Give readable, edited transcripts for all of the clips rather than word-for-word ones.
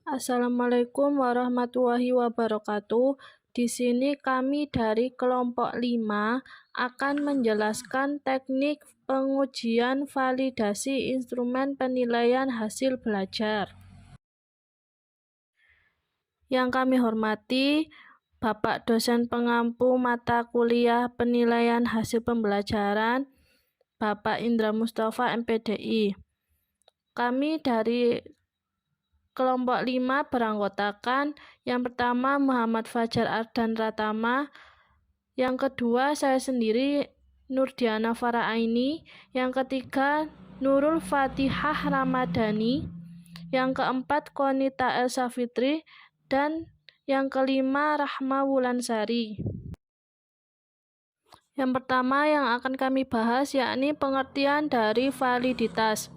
Assalamualaikum warahmatullahi wabarakatuh. Di sini kami dari kelompok 5 akan menjelaskan teknik pengujian validasi instrumen penilaian hasil belajar. Yang kami hormati Bapak dosen pengampu mata kuliah penilaian hasil pembelajaran, Bapak Indra Mustafa MPDI. Kami dari kelompok 5 beranggotakan yang pertama Muhammad Fajar Ardan Ratama, yang kedua saya sendiri Nurdiana Faraaini, yang ketiga Nurul Fatihah Ramadhani, yang keempat Konita Elsa Fitri, dan yang kelima Rahma Wulansari. Yang pertama yang akan kami bahas yakni pengertian dari validitas.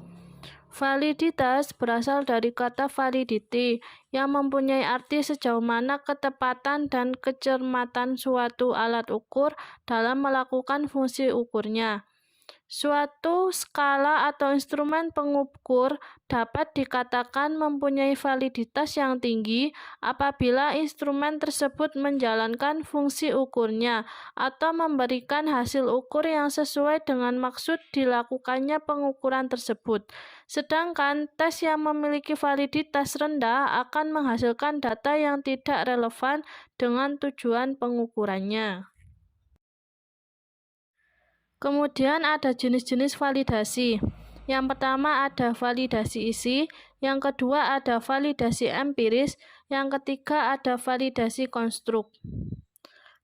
Validitas berasal dari kata validity yang mempunyai arti sejauh mana ketepatan dan kecermatan suatu alat ukur dalam melakukan fungsi ukurnya. Suatu skala atau instrumen pengukur dapat dikatakan mempunyai validitas yang tinggi apabila instrumen tersebut menjalankan fungsi ukurnya atau memberikan hasil ukur yang sesuai dengan maksud dilakukannya pengukuran tersebut. Sedangkan tes yang memiliki validitas rendah akan menghasilkan data yang tidak relevan dengan tujuan pengukurannya. Kemudian ada jenis-jenis validasi. Yang pertama ada validasi isi, yang kedua ada validasi empiris, yang ketiga ada validasi konstruk.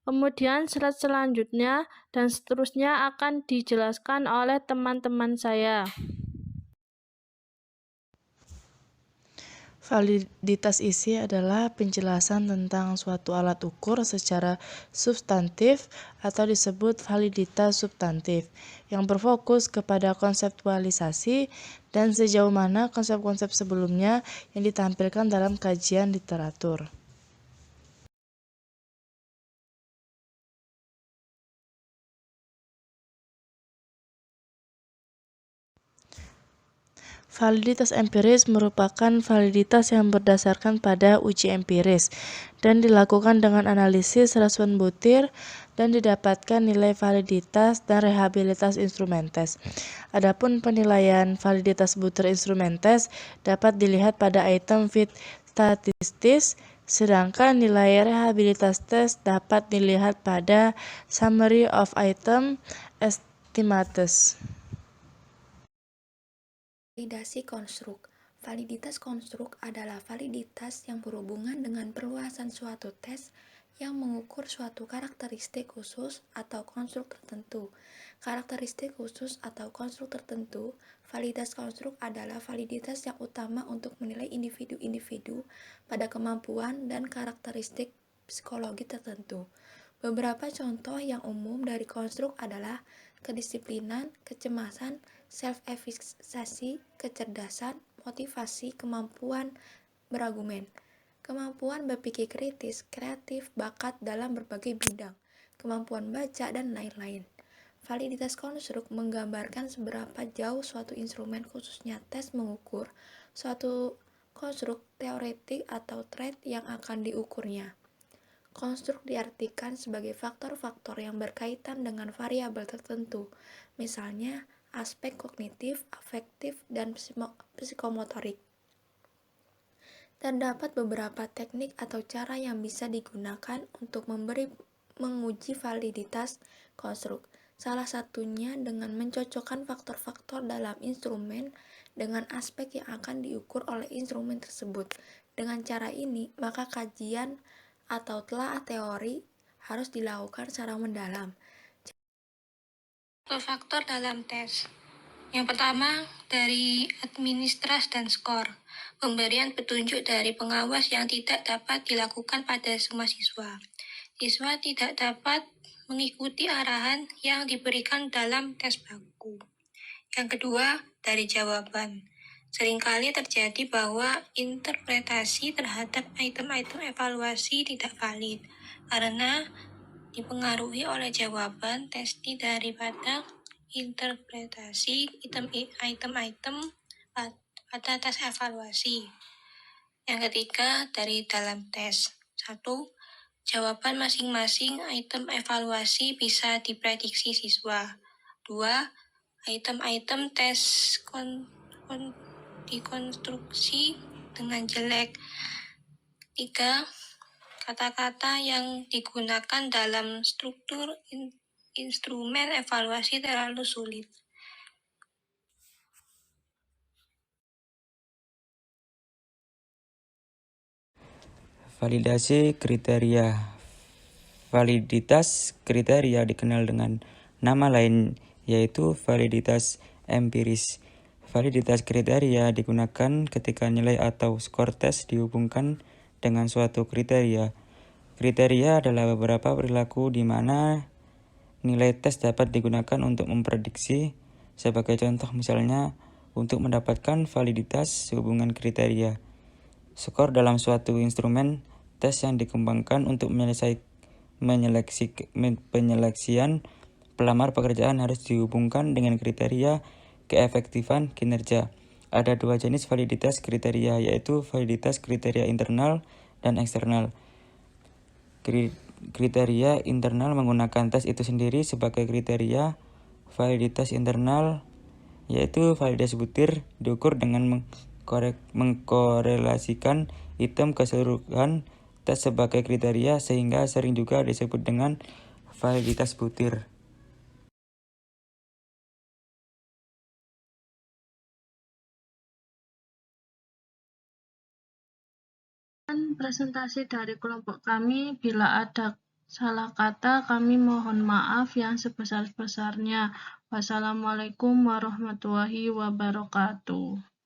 Kemudian slide selanjutnya dan seterusnya akan dijelaskan oleh teman-teman saya. Validitas isi adalah penjelasan tentang suatu alat ukur secara substantif atau disebut validitas substantif, yang berfokus kepada konseptualisasi dan sejauh mana konsep-konsep sebelumnya yang ditampilkan dalam kajian literatur. Validitas empiris merupakan validitas yang berdasarkan pada uji empiris dan dilakukan dengan analisis rasuan butir dan didapatkan nilai validitas dan rehabilitas instrumen tes. Adapun penilaian validitas butir instrumen tes dapat dilihat pada item fit statistis, sedangkan nilai rehabilitas tes dapat dilihat pada summary of item estimates. Validasi konstruk. Validitas konstruk adalah validitas yang berhubungan dengan perluasan suatu tes yang mengukur suatu karakteristik khusus atau konstruk tertentu. Karakteristik khusus atau konstruk tertentu, validitas konstruk adalah validitas yang utama untuk menilai individu-individu pada kemampuan dan karakteristik psikologi tertentu. Beberapa contoh yang umum dari konstruk adalah kedisiplinan, kecemasan, self-efficacy, kecerdasan, motivasi, kemampuan berargumen, kemampuan berpikir kritis, kreatif, bakat dalam berbagai bidang, kemampuan baca, dan lain-lain. Validitas konstruk menggambarkan seberapa jauh suatu instrumen khususnya tes mengukur suatu konstruk teoretik atau trait yang akan diukurnya. Konstruk diartikan sebagai faktor-faktor yang berkaitan dengan variabel tertentu, misalnya aspek kognitif, afektif, dan psikomotorik. Terdapat beberapa teknik atau cara yang bisa digunakan untuk menguji validitas konstruk. Salah satunya dengan mencocokkan faktor-faktor dalam instrumen dengan aspek yang akan diukur oleh instrumen tersebut. Dengan cara ini, maka kajian atau telaah teori harus dilakukan secara mendalam. Faktor dalam tes. Yang pertama, dari administrasi dan skor. Pemberian petunjuk dari pengawas yang tidak dapat dilakukan pada semua siswa. Siswa tidak dapat mengikuti arahan yang diberikan dalam tes baku. Yang kedua, dari jawaban. Seringkali terjadi bahwa interpretasi terhadap item-item evaluasi tidak valid karena dipengaruhi oleh jawaban testi daripada interpretasi item-item pada tes evaluasi. Yang ketiga, dari dalam tes. 1. Jawaban masing-masing item evaluasi bisa diprediksi siswa. 2. Item-item tes dikonstruksi dengan jelek. 3. Kata-kata yang digunakan dalam struktur instrumen evaluasi terlalu sulit. Validasi kriteria. Validitas kriteria dikenal dengan nama lain yaitu validitas empiris. Validitas kriteria digunakan ketika nilai atau skor tes dihubungkan dengan suatu kriteria. Kriteria adalah beberapa perilaku di mana nilai tes dapat digunakan untuk memprediksi. Sebagai contoh misalnya, untuk mendapatkan validitas hubungan kriteria. Skor dalam suatu instrumen tes yang dikembangkan untuk penyeleksian pelamar pekerjaan harus dihubungkan dengan kriteria keefektifan kinerja. Ada dua jenis validitas kriteria, yaitu validitas kriteria internal dan eksternal. Kriteria internal menggunakan tes itu sendiri sebagai kriteria. Validitas internal yaitu validitas butir diukur dengan mengkorelasikan item keseluruhan tes sebagai kriteria sehingga sering juga disebut dengan validitas butir. Presentasi dari kelompok kami. Bila ada salah kata, kami mohon maaf yang sebesar-besarnya. Wassalamualaikum warahmatullahi wabarakatuh.